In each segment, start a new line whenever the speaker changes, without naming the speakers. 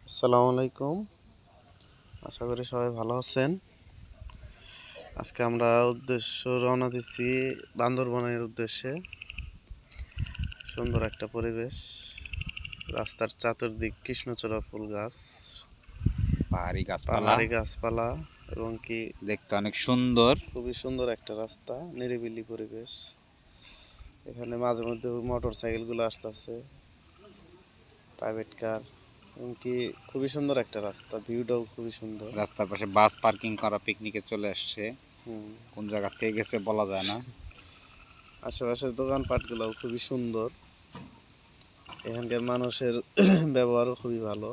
আসসালামু আলাইকুম। আশা করি সবাই ভালো আছেন। আজকে আমরা রওনা দিচ্ছি বান্দরবনের উদ্দেশ্যে। সুন্দর একটা পরিবেশ, রাস্তার চতুর্দিক কৃষ্ণচূড়া ফুল গাছ, পাহাড়ি গাছপালা এবং কি
দেখতে অনেক সুন্দর।
খুবই সুন্দর একটা রাস্তা, নিরিবিলি পরিবেশ। এখানে মাঝে মধ্যে মোটর সাইকেলগুলো আসতেছে, প্রাইভেট কার, এবং কি খুবই সুন্দর একটা রাস্তা, ভিউটাও খুবই সুন্দর।
রাস্তার পাশে বাস পার্কিং করা, পিকনিকে চলে আসছে।
হুম,
কোন জায়গা থেকে গেছে বলা যায় না।
আশেপাশের দোকানপাটগুলোও খুবই সুন্দর। এখানকার মানুষের ব্যবহারও খুবই ভালো।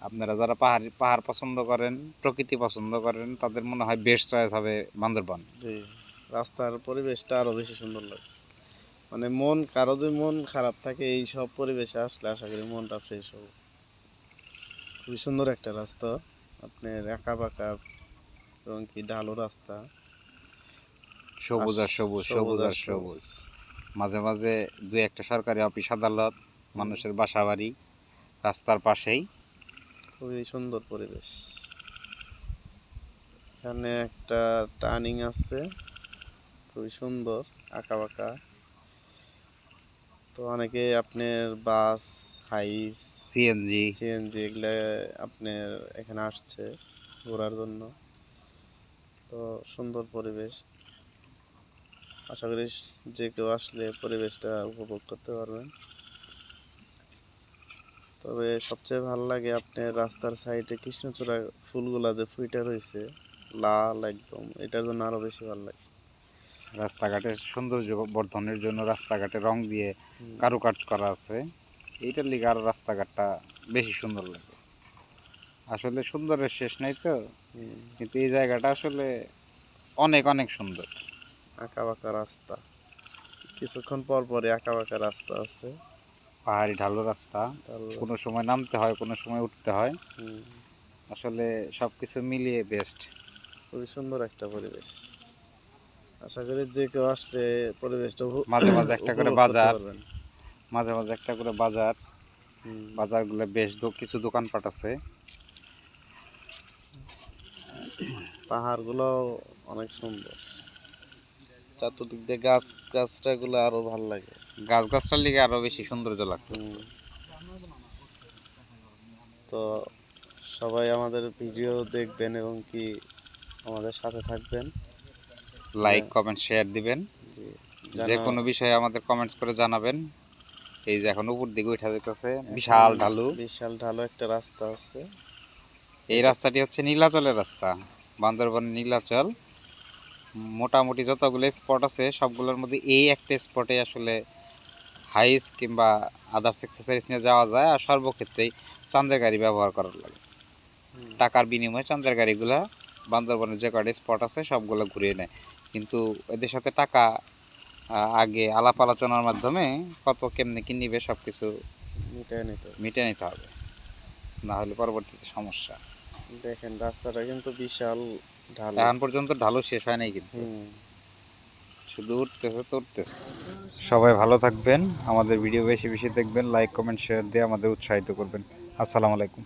আপনারা যারা পাহাড় পছন্দ করেন, প্রকৃতি পছন্দ করেন, তাদের মনে হয় বেস্ট চয়েস হবে বান্দরবান।
জি, রাস্তার পরিবেশটা আরো বেশি সুন্দর লাগে। মানে কারো যদি মন খারাপ থাকে, এই সব পরিবেশে আসলে আশা করি মনটা ফ্রেশ হবে। খুবই সুন্দর একটা রাস্তা, আপনার একা বাঁকা এবং কি ঢালু রাস্তা,
সবুজ আর সবুজ, সবুজ আর সবুজ। মাঝে মাঝে দুই একটা সরকারি অফিস আদালত, মানুষের বাসা বাড়ি রাস্তার পাশেই।
খুবই সুন্দর পরিবেশ। এখানে একটা টার্নিং আছে, খুবই সুন্দর, আঁকা বাঁকা। তো অনেকে আপনার বাস, হাইস,
সিএনজি।
সিএনজি এগুলো আপনার এখানে আসছে ঘোরার জন্য। তো সুন্দর পরিবেশ, আশা করি যে কেউ আসলে পরিবেশটা উপভোগ করতে পারবেন। তবে সবচেয়ে ভালো লাগে আপনার রাস্তার সাইডে কৃষ্ণচূড়া ফুলগুলা যে ফুইটা রয়েছে, লাল একদম, এটার জন্য আরো বেশি ভালো লাগে।
রাস্তাঘাটের সৌন্দর্য বর্ধনের জন্য রাস্তাঘাটে রং দিয়ে কারুকাজ করা আছে। এইটার লিগে আরো রাস্তাঘাটটা বেশি সুন্দর লাগে। আসলে সুন্দরের শেষ নাই তো, কিন্তু এই জায়গাটা আসলে অনেক অনেক সুন্দর।
আঁকা বাঁকা রাস্তা, কিছুক্ষণ পর পরে আঁকা বাঁকা রাস্তা আছে,
পাহাড়ি ঢালু রাস্তা,
ঢালু
কোনো
রাস্তা।
সময় নামতে হয়, কোনো সময় উঠতে হয়।
হুম,
আসলে সব কিছু মিলিয়ে বেস্ট।
খুবই সুন্দর একটা পরিবেশ। আশা করি যে কেউ আসলে পরিবেশটা
মাঝে মাঝে একটা করে
উপভোগ করতে
বাজার,
পারবেন।
মাঝে মাঝে একটা করে বাজার,
হুম,
বাজারগুলো বেশ কিছু দোকানপাট আছে।
পাহাড়গুলো অনেক সুন্দর, চতুর্দিক দিয়ে গাছ গাছটাগুলো আরো ভালো লাগে।
গাছগাছটার লিগে আরো বেশি সৌন্দর্য লাগতেছে।
তো সবাই আমাদের ভিডিও দেখবেন এবং কি আমাদের সাথে থাকবেন।
লাইক কমেন্ট শেয়ার দিবেন।
জি,
যে
জানা
কোনো বিষয়ে আমাদের কমেন্টস করে জানাবেন। এই যে এখন উপর দিকে উঠা যেতেছে, বিশাল ঢালু।
বিশাল ঢালু একটা রাস্তা আছে।
এই
এটা
রাস্তাটি হচ্ছে নীলাচলের রাস্তা, বান্দরবানের নীলাচল। মোটামুটি যতগুলো স্পট আছে সবগুলোর মধ্যে এই একটা স্পটে আসলে হাইস কিংবা আদার্স এক্সারসাইজ নিয়ে যাওয়া যায়। আর সর্বক্ষেত্রেই চাঁদের গাড়ি ব্যবহার করার লাগে। টাকার বিনিময়ে চাঁদের গাড়িগুলা বান্দরবনের যে কয়টা স্পট আছে সবগুলো ঘুরিয়ে নেয়। কিন্তু এদের সাথে টাকা আগে আলাপ আলোচনার মাধ্যমে কত কেমনে কি নিবে সব কিছু মিটে নিতে হবে, না হলে পরবর্তীতে সমস্যা।
দেখেন রাস্তাটা কিন্তু বিশাল ঢালু।
এখন পর্যন্ত ঢালু শেষ হয় নাই, কিন্তু শুধু উঠতেছে তো উঠতেছে। সবাই ভালো থাকবেন, আমাদের ভিডিও বেশি বেশি দেখবেন, লাইক কমেন্ট শেয়ার দিয়ে আমাদের উৎসাহিত করবেন। আসসালামু আলাইকুম।